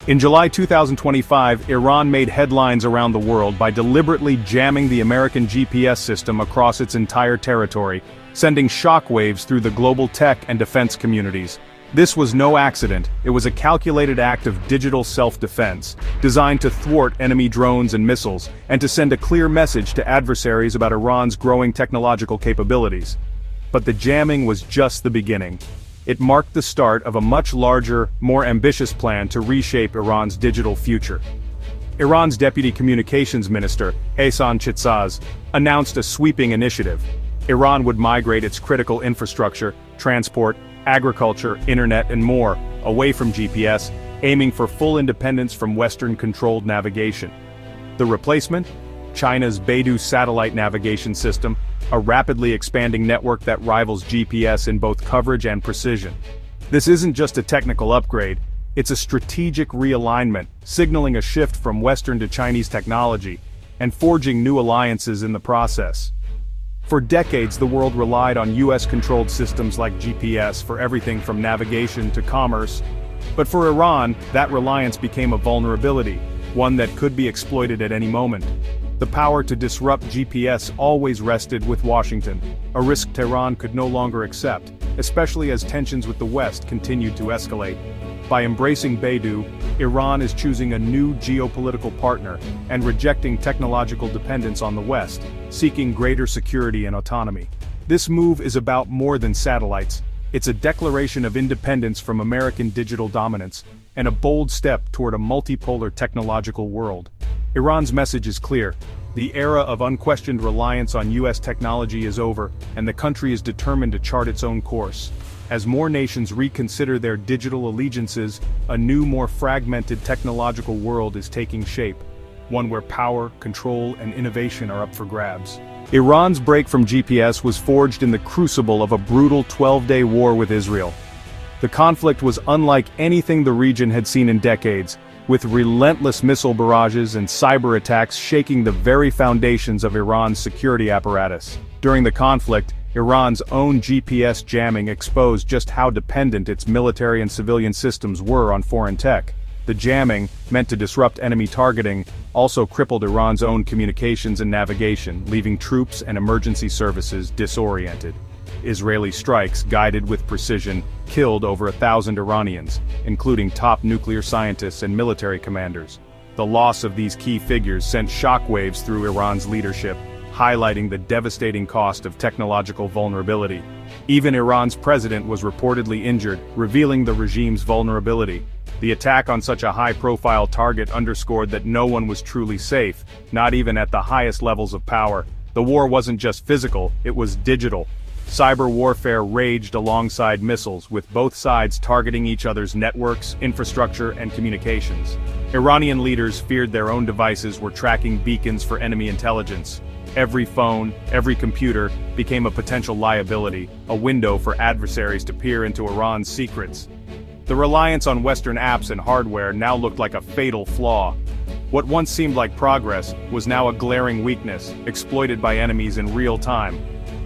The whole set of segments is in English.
In July 2025, Iran made headlines around the world by deliberately jamming the American GPS system across its entire territory, sending shockwaves through the global tech and defense communities. This was no accident. It was a calculated act of digital self-defense, designed to thwart enemy drones and missiles, and to send a clear message to adversaries about Iran's growing technological capabilities. But the jamming was just the beginning. It marked the start of a much larger, more ambitious plan to reshape Iran's digital future. Iran's Deputy Communications Minister, Hassan Chitsaz, announced a sweeping initiative. Iran would migrate its critical infrastructure, transport, agriculture, internet and more, away from GPS, aiming for full independence from Western-controlled navigation. The replacement? China's Beidou satellite navigation system, a rapidly expanding network that rivals GPS in both coverage and precision. This isn't just a technical upgrade, it's a strategic realignment, signaling a shift from Western to Chinese technology, and forging new alliances in the process. For decades, the world relied on US-controlled systems like GPS for everything from navigation to commerce. But for Iran, that reliance became a vulnerability, one that could be exploited at any moment. The power to disrupt GPS always rested with Washington, a risk Tehran could no longer accept, especially as tensions with the West continued to escalate. By embracing Beidou, Iran is choosing a new geopolitical partner and rejecting technological dependence on the West, seeking greater security and autonomy. This move is about more than satellites. It's a declaration of independence from American digital dominance, and a bold step toward a multipolar technological world. Iran's message is clear. The era of unquestioned reliance on US technology is over, and the country is determined to chart its own course. As more nations reconsider their digital allegiances, a new, more fragmented technological world is taking shape, one where power, control, and innovation are up for grabs. Iran's break from GPS was forged in the crucible of a brutal 12-day war with Israel. The conflict was unlike anything the region had seen in decades, with relentless missile barrages and cyber attacks shaking the very foundations of Iran's security apparatus. During the conflict, Iran's own GPS jamming exposed just how dependent its military and civilian systems were on foreign tech. The jamming, meant to disrupt enemy targeting, also crippled Iran's own communications and navigation, leaving troops and emergency services disoriented. Israeli strikes, guided with precision, killed over 1,000 Iranians, including top nuclear scientists and military commanders. The loss of these key figures sent shockwaves through Iran's leadership, highlighting the devastating cost of technological vulnerability. Even Iran's president was reportedly injured, revealing the regime's vulnerability. The attack on such a high-profile target underscored that no one was truly safe, not even at the highest levels of power. The war wasn't just physical, it was digital. Cyber warfare raged alongside missiles, with both sides targeting each other's networks, infrastructure, and communications. Iranian leaders feared their own devices were tracking beacons for enemy intelligence. Every phone, every computer, became a potential liability, a window for adversaries to peer into Iran's secrets. The reliance on Western apps and hardware now looked like a fatal flaw. What once seemed like progress was now a glaring weakness, exploited by enemies in real time.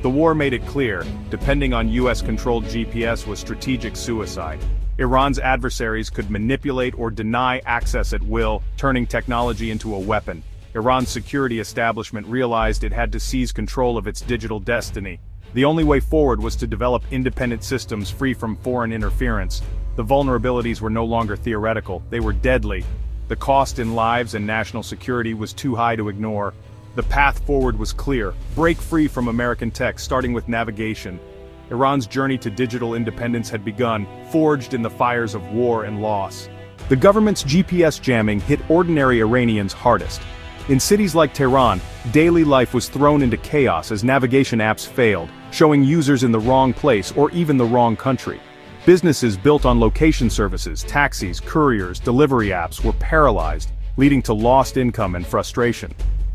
The war made it clear, depending on US-controlled GPS was strategic suicide. Iran's adversaries could manipulate or deny access at will, turning technology into a weapon. Iran's security establishment realized it had to seize control of its digital destiny. The only way forward was to develop independent systems free from foreign interference. The vulnerabilities were no longer theoretical, they were deadly. The cost in lives and national security was too high to ignore. The path forward was clear: break free from American tech, starting with navigation. Iran's journey to digital independence had begun, forged in the fires of war and loss. The government's GPS jamming hit ordinary Iranians hardest. In cities like Tehran, daily life was thrown into chaos as navigation apps failed, showing users in the wrong place or even the wrong country. Businesses built on location services, taxis, couriers, delivery apps were paralyzed, leading to lost income and frustration.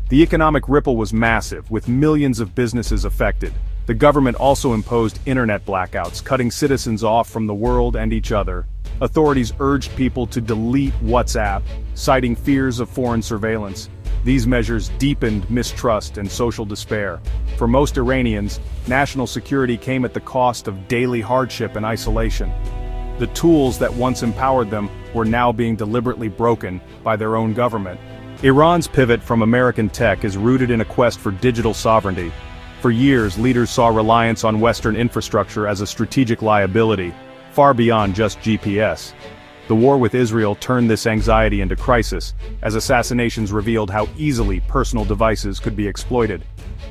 The economic ripple was massive, with millions of businesses affected. The government also imposed internet blackouts, cutting citizens off from the world and each other. Authorities urged people to delete WhatsApp, citing fears of foreign surveillance. These measures deepened mistrust and social despair. For most Iranians, national security came at the cost of daily hardship and isolation. The tools that once empowered them were now being deliberately broken by their own government. Iran's pivot from American tech is rooted in a quest for digital sovereignty. For years, leaders saw reliance on Western infrastructure as a strategic liability, far beyond just GPS. The war with Israel turned this anxiety into crisis, as assassinations revealed how easily personal devices could be exploited.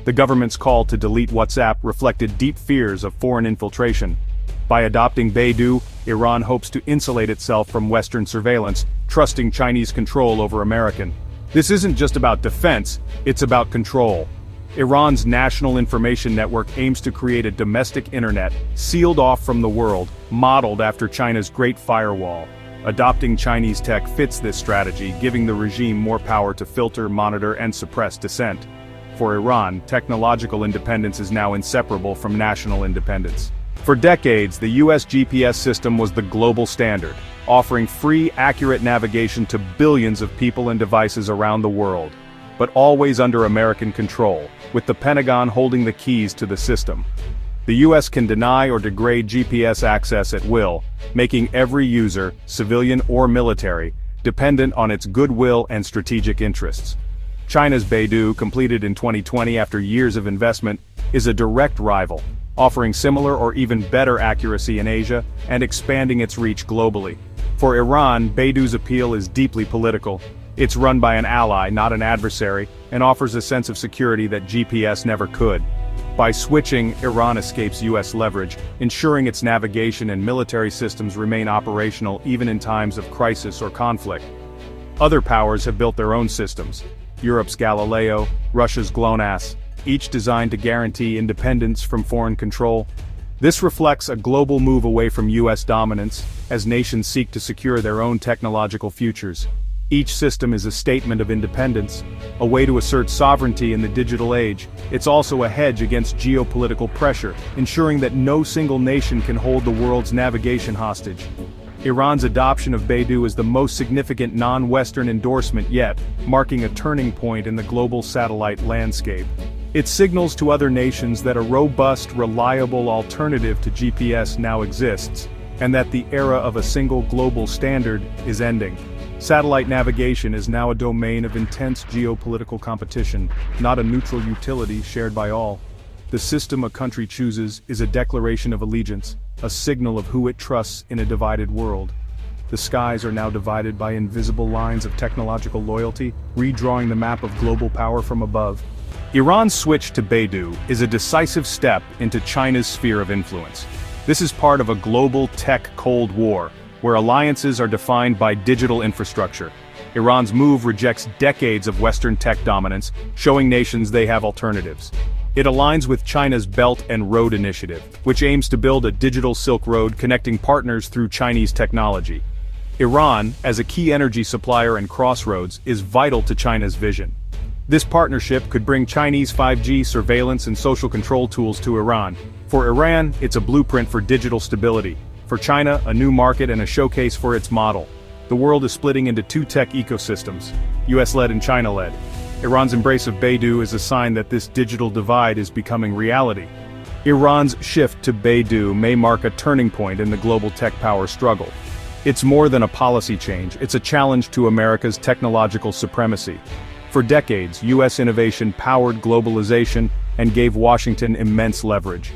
The government's call to delete WhatsApp reflected deep fears of foreign infiltration. By adopting Beidou, Iran hopes to insulate itself from Western surveillance, trusting Chinese control over American. This isn't just about defense, it's about control. Iran's National Information Network aims to create a domestic internet, sealed off from the world, modeled after China's Great Firewall. Adopting Chinese tech fits this strategy, giving the regime more power to filter, monitor, and suppress dissent. For Iran, technological independence is now inseparable from national independence. For decades, the US GPS system was the global standard, offering free, accurate navigation to billions of people and devices around the world. But always under American control, with the Pentagon holding the keys to the system. The US can deny or degrade GPS access at will, making every user, civilian or military, dependent on its goodwill and strategic interests. China's Beidou, completed in 2020 after years of investment, is a direct rival, offering similar or even better accuracy in Asia and expanding its reach globally. For Iran, Beidou's appeal is deeply political. It's run by an ally, not an adversary, and offers a sense of security that GPS never could. By switching, Iran escapes US leverage, ensuring its navigation and military systems remain operational even in times of crisis or conflict. Other powers have built their own systems. Europe's Galileo, Russia's GLONASS, each designed to guarantee independence from foreign control. This reflects a global move away from US dominance, as nations seek to secure their own technological futures. Each system is a statement of independence, a way to assert sovereignty in the digital age. It's also a hedge against geopolitical pressure, ensuring that no single nation can hold the world's navigation hostage. Iran's adoption of Beidou is the most significant non-Western endorsement yet, marking a turning point in the global satellite landscape. It signals to other nations that a robust, reliable alternative to GPS now exists, and that the era of a single global standard is ending. Satellite navigation is now a domain of intense geopolitical competition, not a neutral utility shared by all. The system a country chooses is a declaration of allegiance, a signal of who it trusts in a divided world. The skies are now divided by invisible lines of technological loyalty, redrawing the map of global power from above. Iran's switch to Beidou is a decisive step into China's sphere of influence. This is part of a global tech Cold War, where alliances are defined by digital infrastructure. Iran's move rejects decades of Western tech dominance, showing nations they have alternatives. It aligns with China's Belt and Road Initiative, which aims to build a digital Silk Road connecting partners through Chinese technology. Iran, as a key energy supplier and crossroads, is vital to China's vision. This partnership could bring Chinese 5G surveillance and social control tools to Iran. For Iran, it's a blueprint for digital stability. For China, a new market and a showcase for its model. The world is splitting into two tech ecosystems, US-led and China-led. Iran's embrace of Beidou is a sign that this digital divide is becoming reality. Iran's shift to Beidou may mark a turning point in the global tech power struggle. It's more than a policy change, it's a challenge to America's technological supremacy. For decades, US innovation powered globalization and gave Washington immense leverage.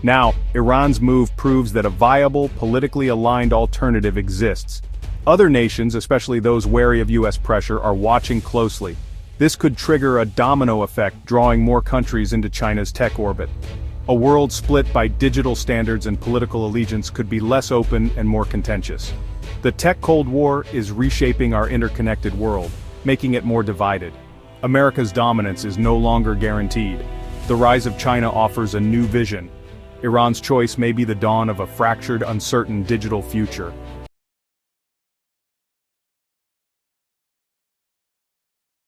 Now, Iran's move proves that a viable, politically aligned alternative exists. Other nations, especially those wary of US pressure, are watching closely. This could trigger a domino effect, drawing more countries into China's tech orbit. A world split by digital standards and political allegiance could be less open and more contentious. The tech Cold War is reshaping our interconnected world, making it more divided. America's dominance is no longer guaranteed. The rise of China offers a new vision. Iran's choice may be the dawn of a fractured, uncertain digital future.